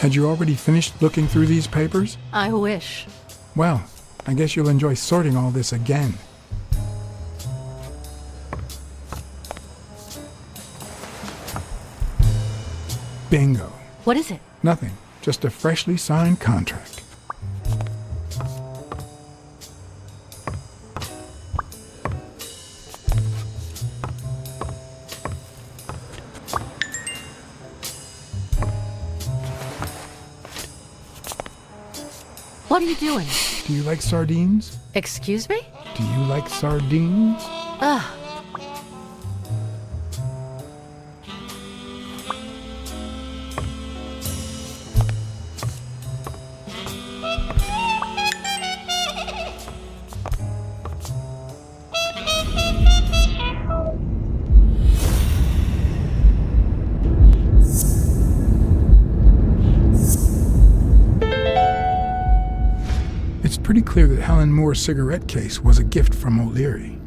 Had you already finished looking through these papers? I wish. Well, I guess you'll enjoy sorting all this again. Bingo. What is it? Nothing. Just a freshly signed contract. What are you doing? Do you like sardines? Excuse me? Do you like sardines? Ugh. It's pretty clear that Helen Moore's cigarette case was a gift from O'Leary.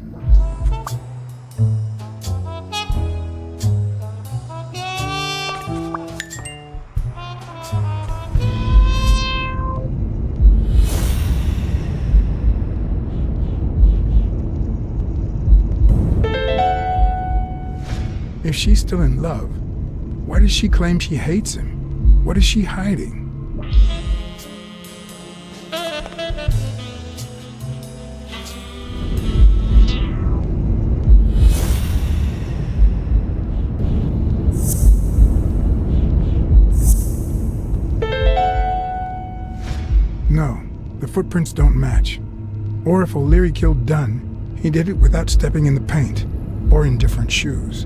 If she's still in love, why does she claim she hates him? What is she hiding? No, the footprints don't match. Or if O'Leary killed Dunn, he did it without stepping in the paint, or in different shoes.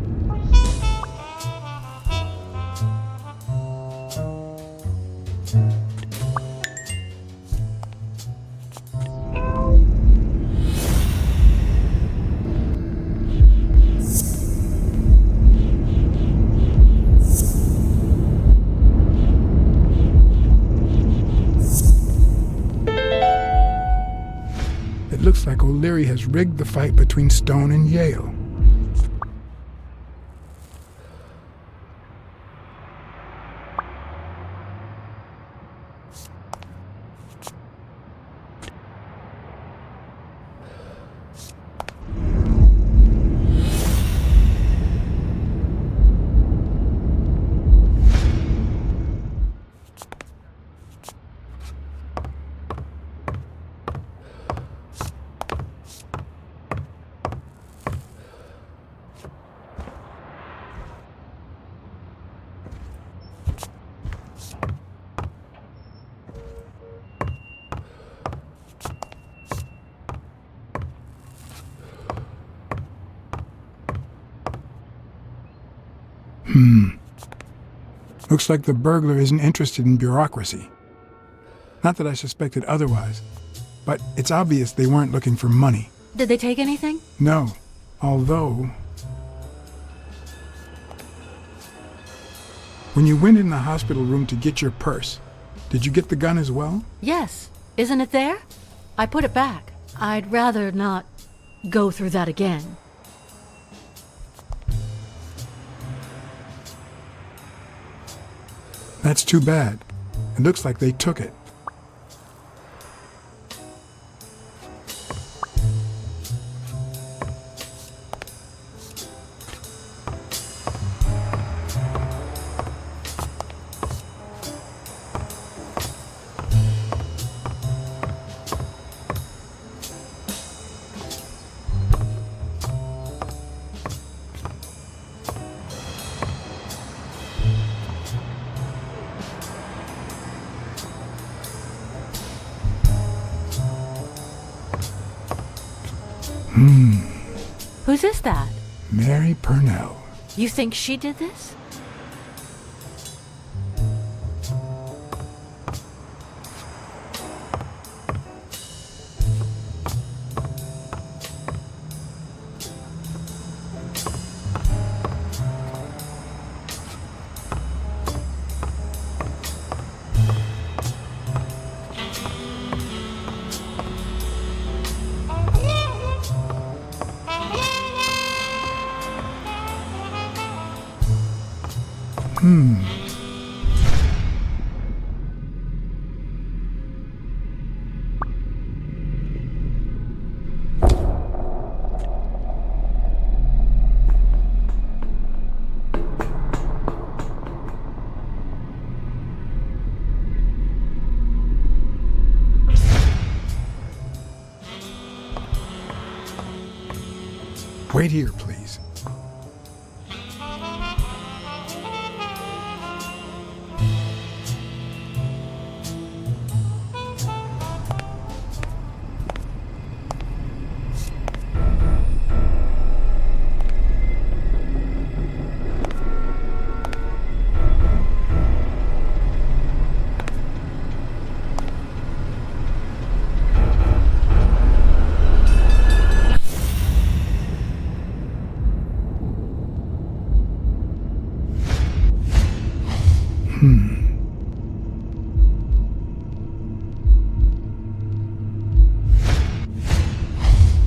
It looks like O'Leary has rigged the fight between Stone and Yale. Looks like the burglar isn't interested in bureaucracy. Not that I suspected otherwise, but it's obvious they weren't looking for money. Did they take anything? No, although... When you went in the hospital room to get your purse, did you get the gun as well? Yes. Isn't it there? I put it back. I'd rather not go through that again. That's too bad. It looks like they took it. Whose is that? Mary Purnell. You think she did this? Wait here, please.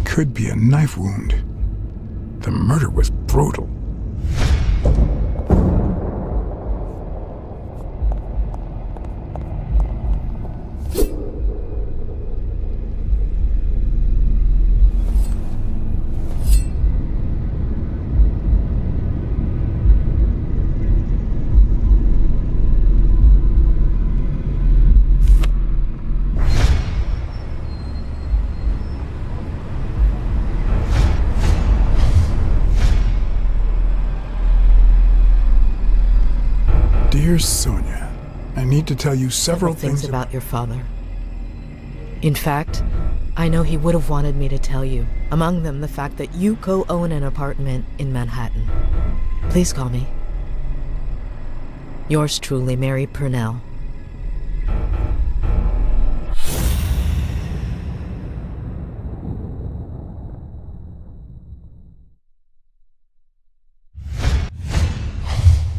Could be a knife wound. The murder was brutal. Dear Sonia, I need to tell you several things about your father. In fact, I know he would have wanted me to tell you. Among them, the fact that you co-own an apartment in Manhattan. Please call me. Yours truly, Mary Purnell.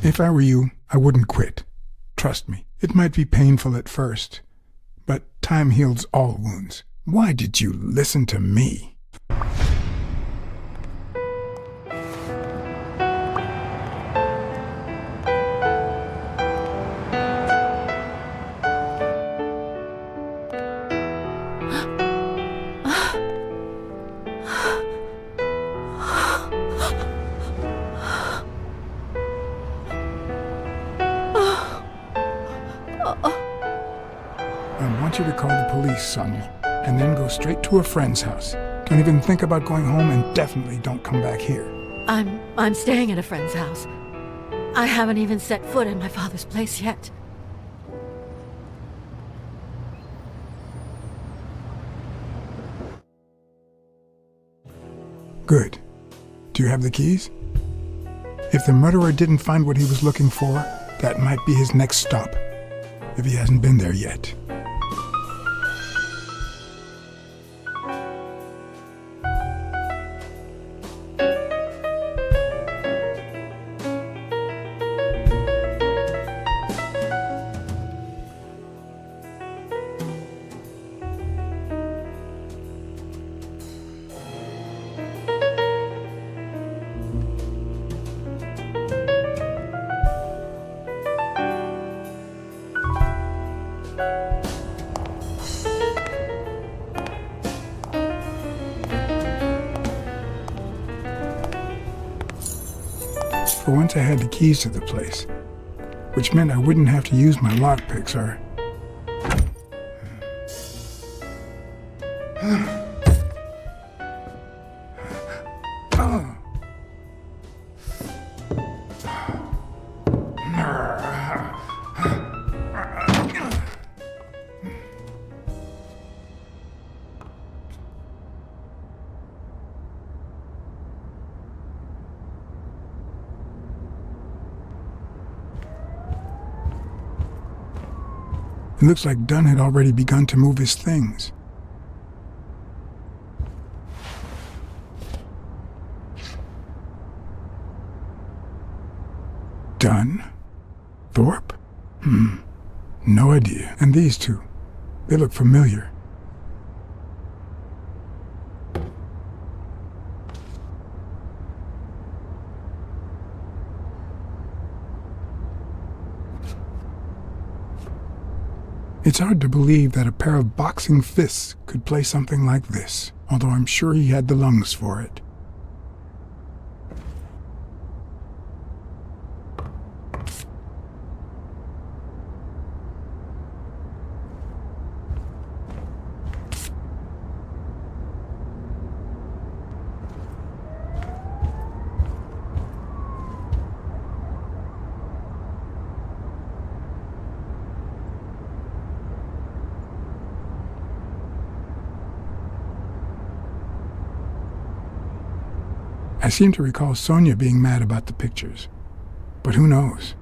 If I were you, I wouldn't quit. Trust me, it might be painful at first, but time heals all wounds. Why did you listen to me? I want you to call the police, Sonia, and then go straight to a friend's house. Don't even think about going home, and definitely don't come back here. I'm staying at a friend's house. I haven't even set foot in my father's place yet. Good. Do you have the keys? If the murderer didn't find what he was looking for, that might be his next stop, if he hasn't been there yet. For once I had the keys to the place, which meant I wouldn't have to use my lockpicks or... It looks like Dunn had already begun to move his things. Dunn? Thorpe? No idea. And these two, they look familiar. It's hard to believe that a pair of boxing fists could play something like this, although I'm sure he had the lungs for it. I seem to recall Sonia being mad about the pictures, but who knows?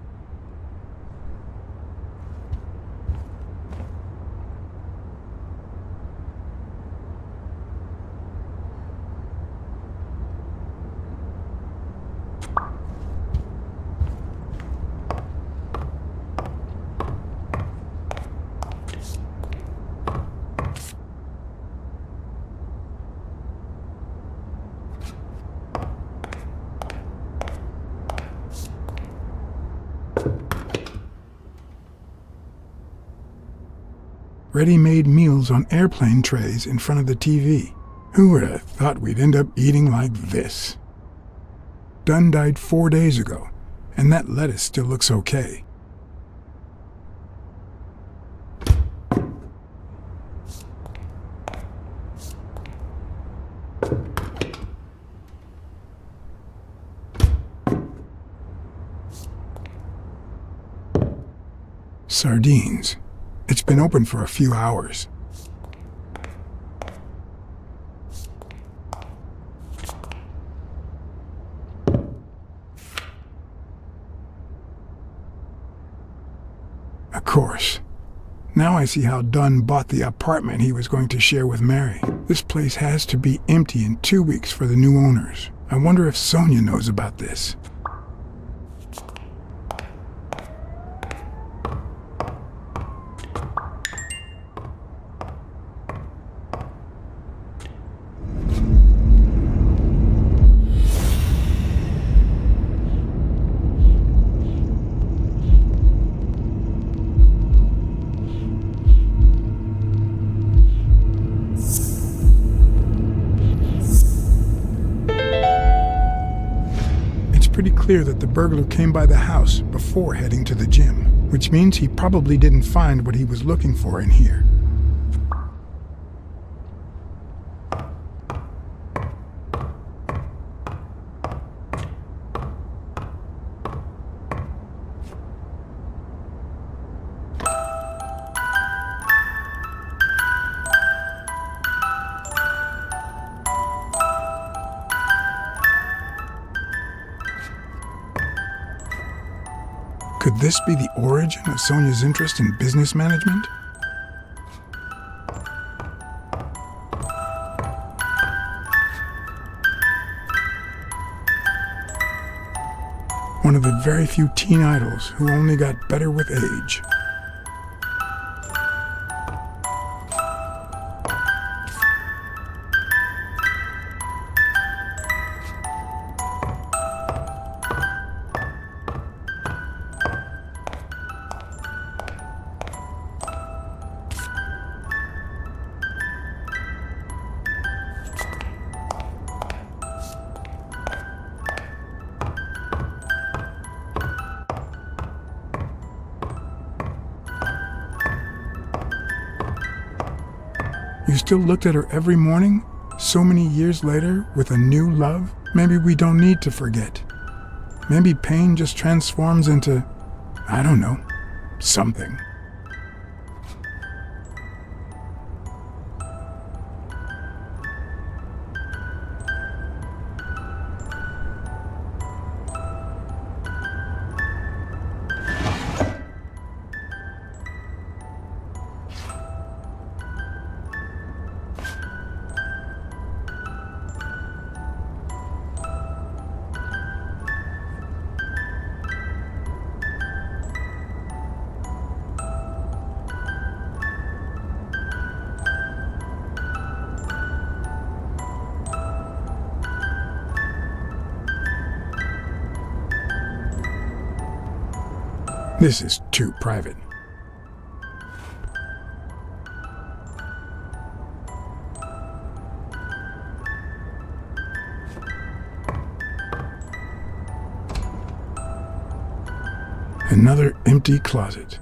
Ready-made meals on airplane trays in front of the TV. Who would have thought we'd end up eating like this? Dunn died 4 days ago, and that lettuce still looks okay. Sardines. It's been open for a few hours. Of course. Now I see how Dunn bought the apartment he was going to share with Mary. This place has to be empty in 2 weeks for the new owners. I wonder if Sonia knows about this. Pretty clear that the burglar came by the house before heading to the gym, which means he probably didn't find what he was looking for in here. Could this be the origin of Sonia's interest in business management? One of the very few teen idols who only got better with age. You still looked at her every morning, so many years later, with a new love? Maybe we don't need to forget. Maybe pain just transforms into, I don't know, something. This is too private. Another empty closet.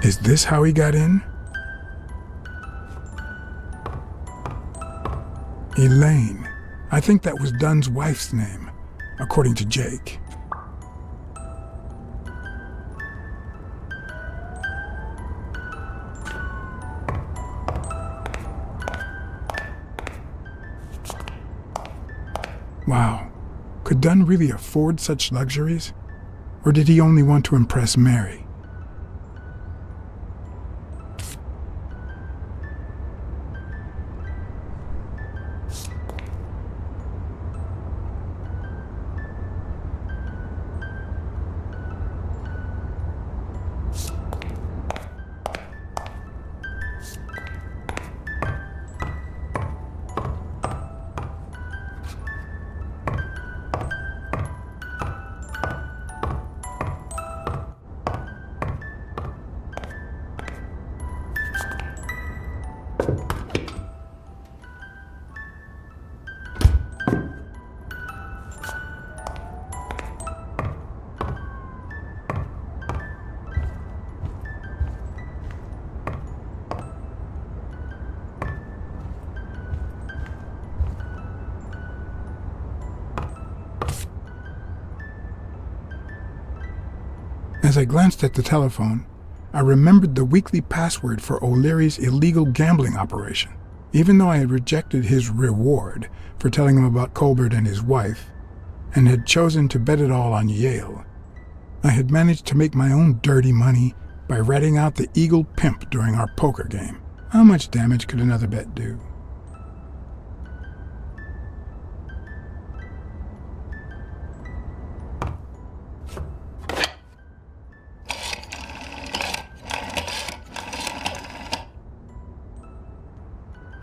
Is this how he got in? Elaine. I think that was Dunn's wife's name, according to Jake. Wow. Could Dunn really afford such luxuries? Or did he only want to impress Mary? As I glanced at the telephone, I remembered the weekly password for O'Leary's illegal gambling operation. Even though I had rejected his reward for telling him about Colbert and his wife, and had chosen to bet it all on Yale, I had managed to make my own dirty money by ratting out the Eagle Pimp during our poker game. How much damage could another bet do?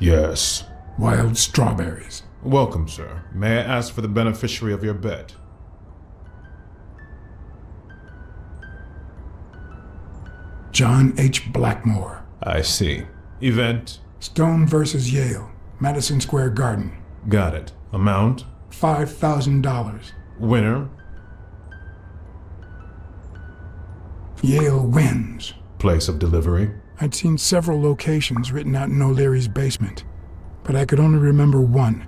Yes. Wild strawberries. Welcome, sir. May I ask for the beneficiary of your bet? John H. Blackmore. I see. Event? Stone versus Yale, Madison Square Garden. Got it. Amount? $5,000. Winner? Yale wins. Place of delivery? I'd seen several locations written out in O'Leary's basement, but I could only remember one,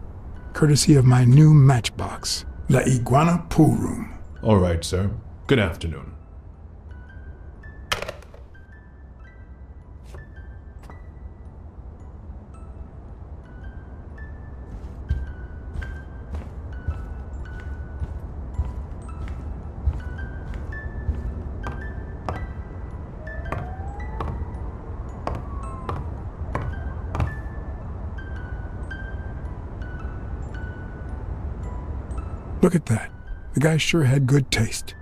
courtesy of my new matchbox, La Iguana Pool Room. All right, sir. Good afternoon. Look at that. The guy sure had good taste.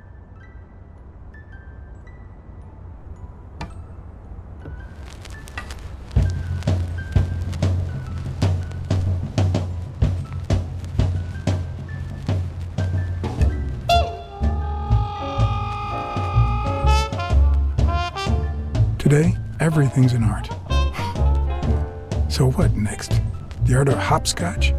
Today, everything's an art. So what next? The art of hopscotch?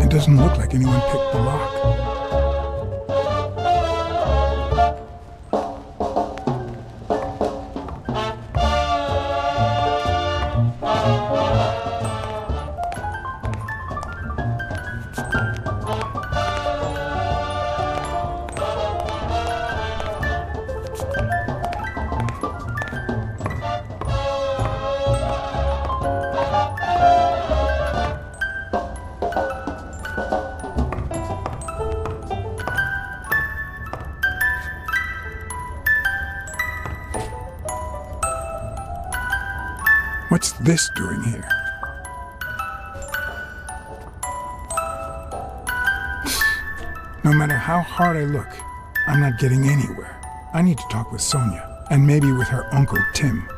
It doesn't look like anyone picked the lock. What's this doing here? No matter how hard I look, I'm not getting anywhere. I need to talk with Sonia, and maybe with her uncle Tim.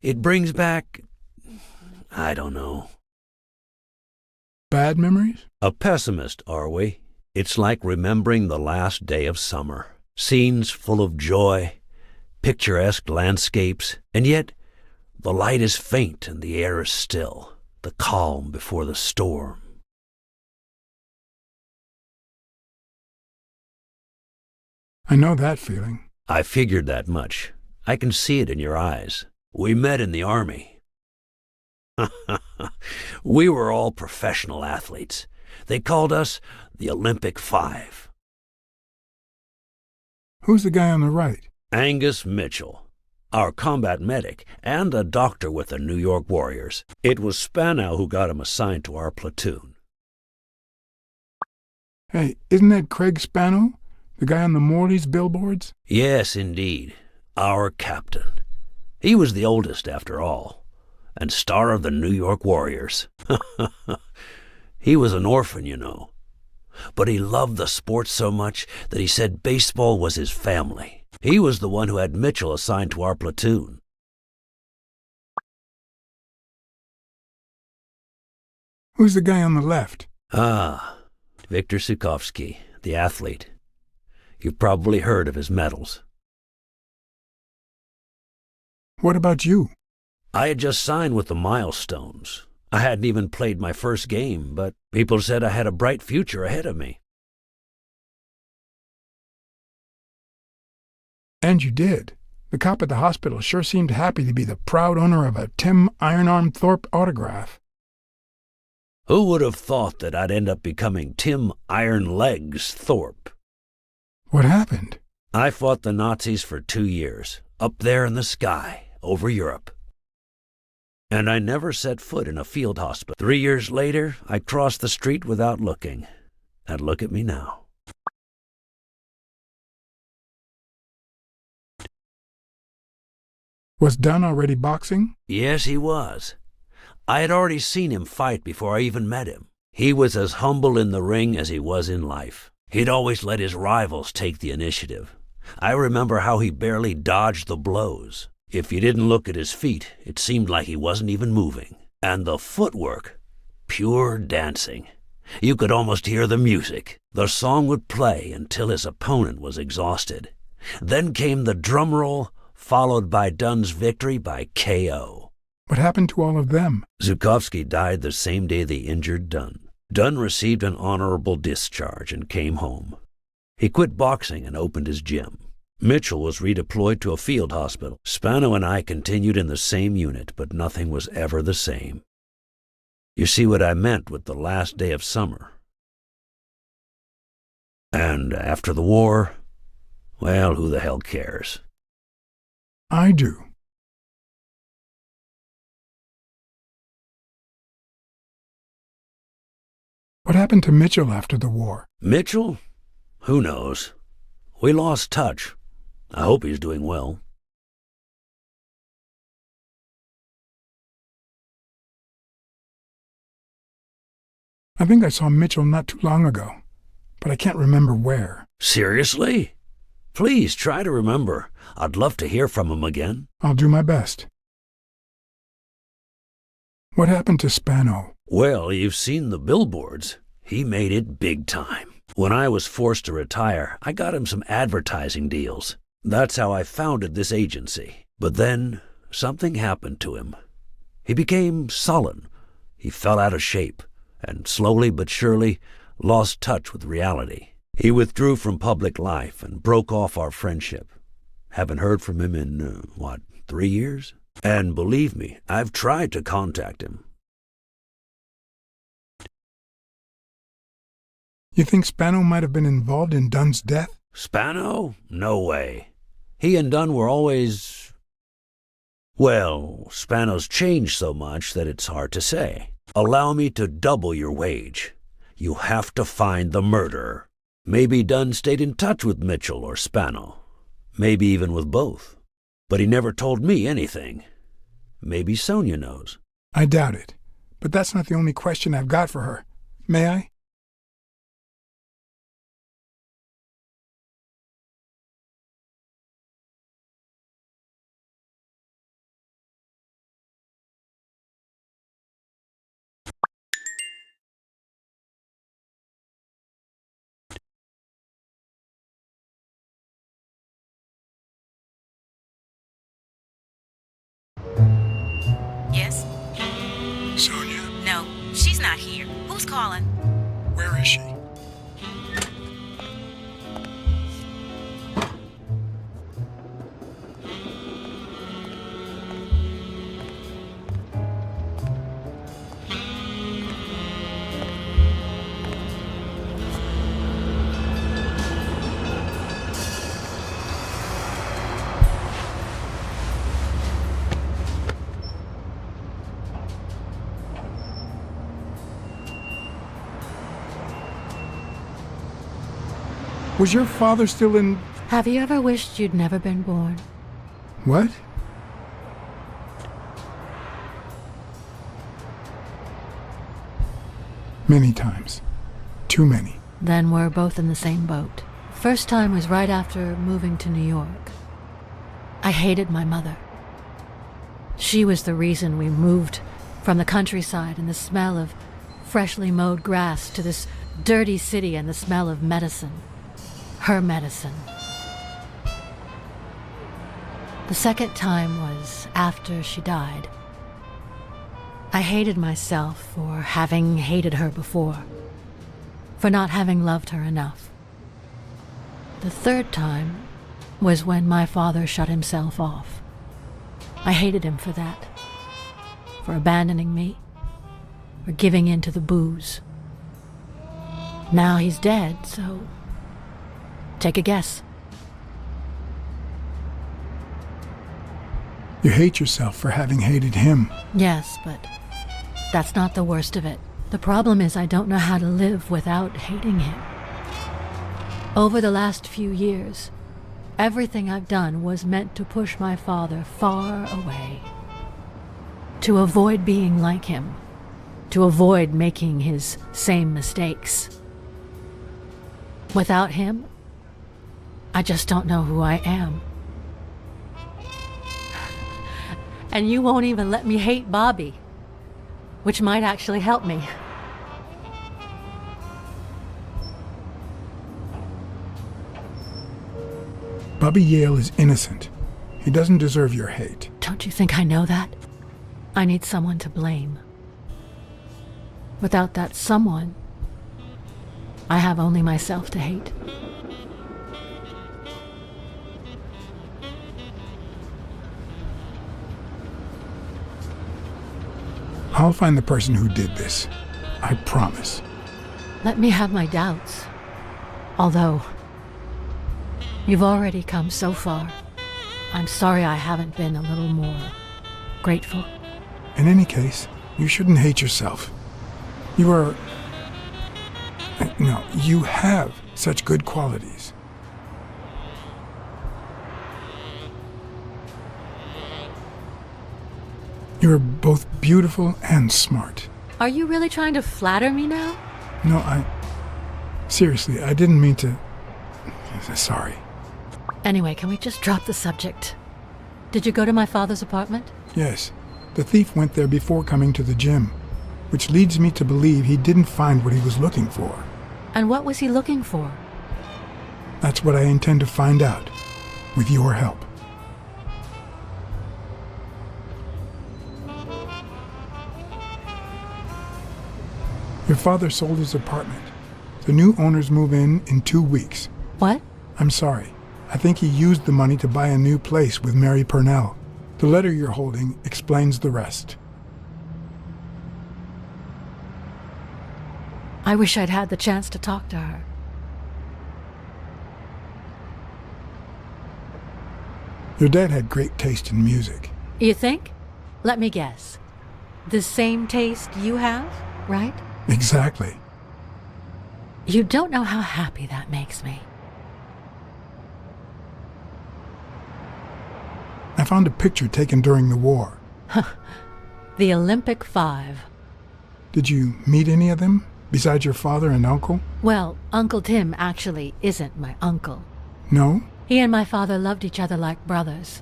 It brings back, I don't know. Bad memories? A pessimist, are we? It's like remembering the last day of summer. Scenes full of joy, picturesque landscapes, and yet the light is faint and the air is still, the calm before the storm. I know that feeling. I figured that much. I can see it in your eyes. We met in the Army. We were all professional athletes. They called us the Olympic Five. Who's the guy on the right? Angus Mitchell, our combat medic, and a doctor with the New York Warriors. It was Spanow who got him assigned to our platoon. Hey, isn't that Craig Spano? The guy on the Morley's billboards? Yes, indeed. Our captain. He was the oldest, after all, and star of the New York Warriors. He was an orphan, you know. But he loved the sport so much that he said baseball was his family. He was the one who had Mitchell assigned to our platoon. Who's the guy on the left? Ah, Viktor Sukovsky, the athlete. You've probably heard of his medals. What about you? I had just signed with the Milestones. I hadn't even played my first game, but people said I had a bright future ahead of me. And you did. The cop at the hospital sure seemed happy to be the proud owner of a Tim Ironarm Thorpe autograph. Who would have thought that I'd end up becoming Tim Iron Legs Thorpe? What happened? I fought the Nazis for 2 years, up there in the sky, over Europe. And I never set foot in a field hospital. 3 years later, I crossed the street without looking. And look at me now. Was Dunn already boxing? Yes, he was. I had already seen him fight before I even met him. He was as humble in the ring as he was in life. He'd always let his rivals take the initiative. I remember how he barely dodged the blows. If you didn't look at his feet, it seemed like he wasn't even moving. And the footwork, pure dancing. You could almost hear the music. The song would play until his opponent was exhausted. Then came the drum roll, followed by Dunn's victory by KO. What happened to all of them? Zukovsky died the same day they injured Dunn. Dunn received an honorable discharge and came home. He quit boxing and opened his gym. Mitchell was redeployed to a field hospital. Spano and I continued in the same unit, but nothing was ever the same. You see what I meant with the last day of summer. And after the war, well, who the hell cares? I do. What happened to Mitchell after the war? Mitchell? Who knows? We lost touch. I hope he's doing well. I think I saw Mitchell not too long ago, but I can't remember where. Seriously? Please try to remember. I'd love to hear from him again. I'll do my best. What happened to Spano? Well, you've seen the billboards. He made it big time. When I was forced to retire, I got him some advertising deals. That's how I founded this agency. But then, something happened to him. He became sullen. He fell out of shape, and slowly but surely lost touch with reality. He withdrew from public life and broke off our friendship. Haven't heard from him in, 3 years? And believe me, I've tried to contact him. You think Spano might have been involved in Dunn's death? Spano? No way. He and Dunn were always... Well, Spano's changed so much that it's hard to say. Allow me to double your wage. You have to find the murderer. Maybe Dunn stayed in touch with Mitchell or Spano. Maybe even with both. But he never told me anything. Maybe Sonia knows. I doubt it. But that's not the only question I've got for her. May I? calling. Where is she? Was your father still in... Have you ever wished you'd never been born? What? Many times. Too many. Then we're both in the same boat. First time was right after moving to New York. I hated my mother. She was the reason we moved from the countryside and the smell of freshly mowed grass to this dirty city and the smell of medicine. Her medicine. The second time was after she died. I hated myself for having hated her before, for not having loved her enough. The third time was when my father shut himself off. I hated him for that, for abandoning me, for giving in to the booze. Now he's dead, so take a guess. You hate yourself for having hated him. Yes, but that's not the worst of it. The problem is I don't know how to live without hating him. Over the last few years, everything I've done was meant to push my father far away. To avoid being like him. To avoid making his same mistakes. Without him, I just don't know who I am. And you won't even let me hate Bobby, which might actually help me. Bobby Yale is innocent. He doesn't deserve your hate. Don't you think I know that? I need someone to blame. Without that someone, I have only myself to hate. I'll find the person who did this. I promise. Let me have my doubts. Although, you've already come so far. I'm sorry I haven't been a little more grateful. In any case, you shouldn't hate yourself. You are... No, you have such good qualities. You're both beautiful and smart. Are you really trying to flatter me now? No, Seriously, I didn't mean to... Sorry. Anyway, can we just drop the subject? Did you go to my father's apartment? Yes, the thief went there before coming to the gym, which leads me to believe he didn't find what he was looking for. And what was he looking for? That's what I intend to find out, with your help. Your father sold his apartment. The new owners move in 2 weeks. What? I'm sorry. I think he used the money to buy a new place with Mary Purnell. The letter you're holding explains the rest. I wish I'd had the chance to talk to her. Your dad had great taste in music. You think? Let me guess. The same taste you have, right? Exactly. You don't know how happy that makes me. I found a picture taken during the war. The Olympic 5. Did you meet any of them, besides your father and uncle? Well, Uncle Tim actually isn't my uncle. No? He and my father loved each other like brothers.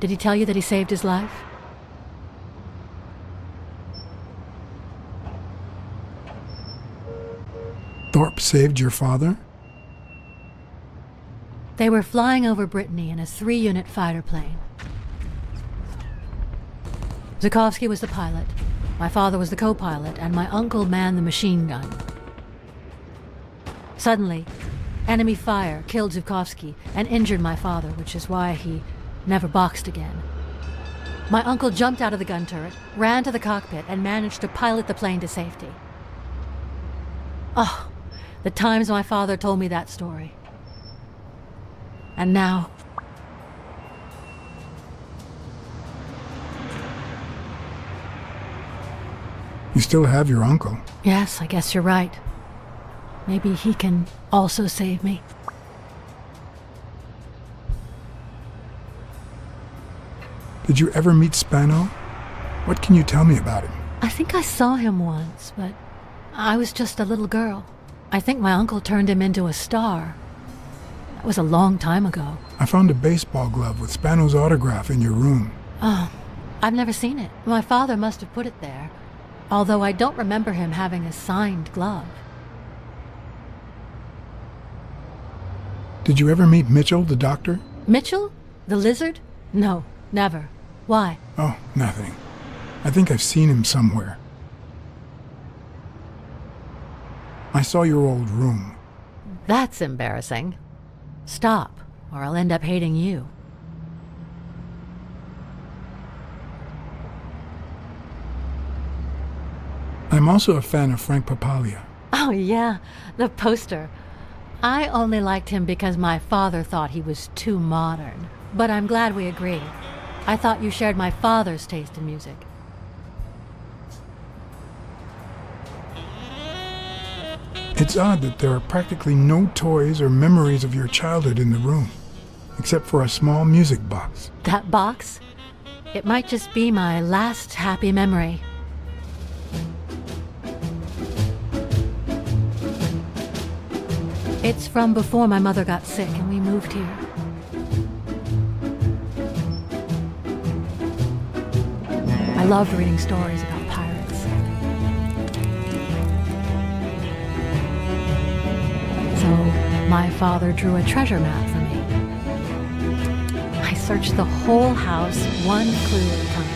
Did he tell you that he saved his life? Thorpe saved your father? They were flying over Brittany in a 3-unit fighter plane. Zukovsky was the pilot. My father was the co-pilot, and my uncle manned the machine gun. Suddenly, enemy fire killed Zhukovsky and injured my father, which is why he never boxed again. My uncle jumped out of the gun turret, ran to the cockpit, and managed to pilot the plane to safety. Oh, the times my father told me that story. And now... You still have your uncle. Yes, I guess you're right. Maybe he can also save me. Did you ever meet Spano? What can you tell me about him? I think I saw him once, but I was just a little girl. I think my uncle turned him into a star. That was a long time ago. I found a baseball glove with Spano's autograph in your room. Oh, I've never seen it. My father must have put it there, although I don't remember him having a signed glove. Did you ever meet Mitchell, the doctor? Mitchell? The lizard? No, never. Why? Oh, nothing. I think I've seen him somewhere. I saw your old room. That's embarrassing. Stop, or I'll end up hating you. I'm also a fan of Frank Papalia. Oh yeah, the poster. I only liked him because my father thought he was too modern. But I'm glad we agree. I thought you shared my father's taste in music. It's odd that there are practically no toys or memories of your childhood in the room, except for a small music box. That box? It might just be my last happy memory. It's from before my mother got sick and we moved here. I loved reading stories about pirates. So my father drew a treasure map for me. I searched the whole house one clue at a time.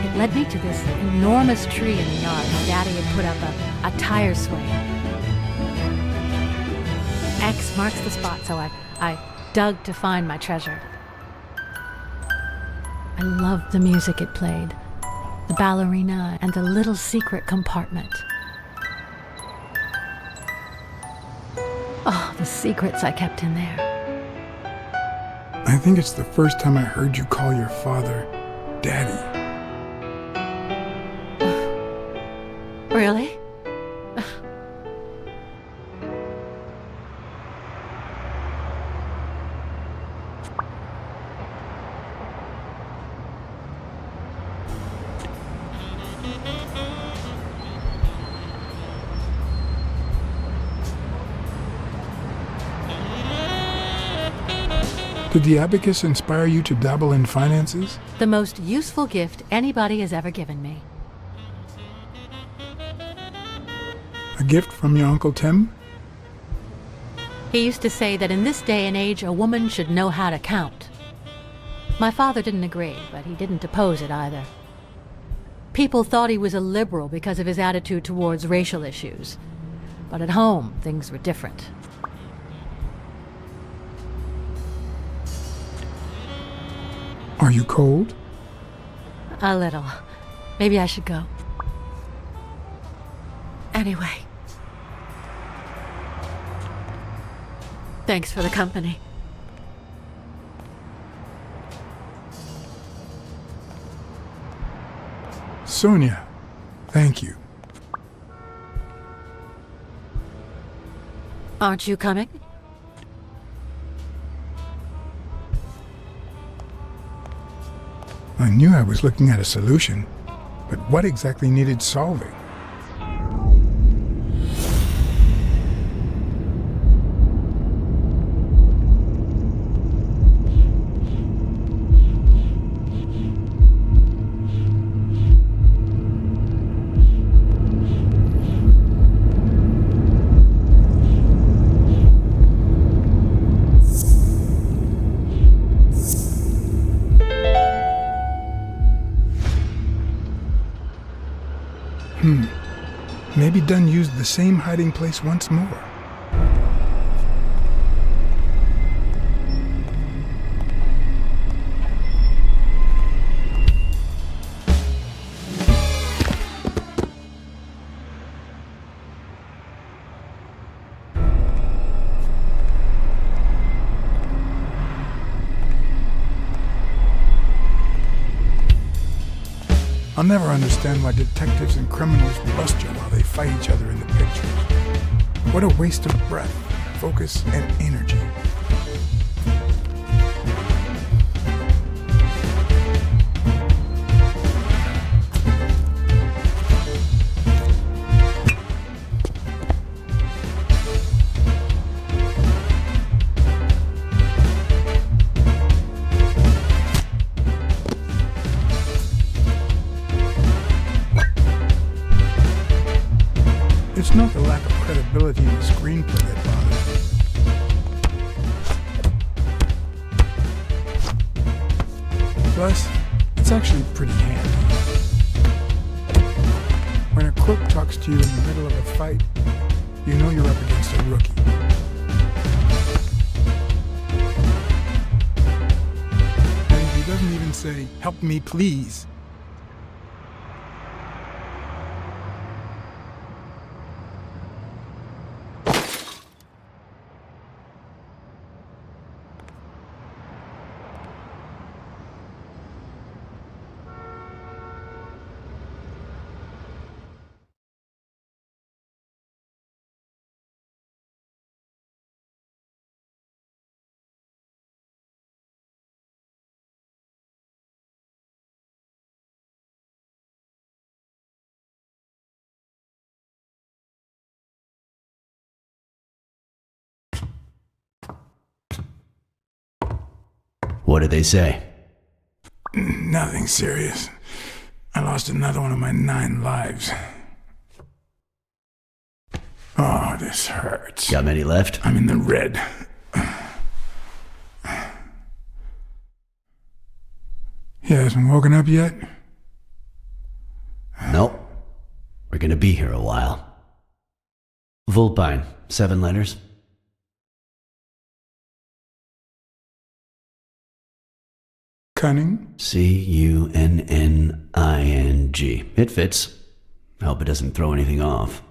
It led me to this enormous tree in the yard. My daddy had put up a tire swing. X marks the spot, so I dug to find my treasure. I loved the music it played, the ballerina, and the little secret compartment. Oh, the secrets I kept in there. I think it's the first time I heard you call your father Daddy. Really? Did the abacus inspire you to dabble in finances? The most useful gift anybody has ever given me. A gift from your Uncle Tim? He used to say that in this day and age, a woman should know how to count. My father didn't agree, but he didn't oppose it either. People thought he was a liberal because of his attitude towards racial issues. But at home, things were different. Are you cold? A little. Maybe I should go. Anyway. Thanks for the company. Sonia, thank you. Aren't you coming? I knew I was looking at a solution, but what exactly needed solving? Maybe Dunn used the same hiding place once more. I'll never understand why detectives and criminals bust you while they fight each other in the pictures. What a waste of breath, focus, and energy. It's not the lack of credibility in the screenplay that bothers me. Plus, it's actually pretty handy. When a crook talks to you in the middle of a fight, you know you're up against a rookie. And he doesn't even say, "Help me, please." What did they say? Nothing serious. I lost another one of my 9 lives. Oh, this hurts. Got many left? I'm in the red. He hasn't woken up yet? Nope. We're gonna be here a while. Vulpine, 7 letters. Cunning? C-U-N-N-I-N-G. It fits. I hope it doesn't throw anything off.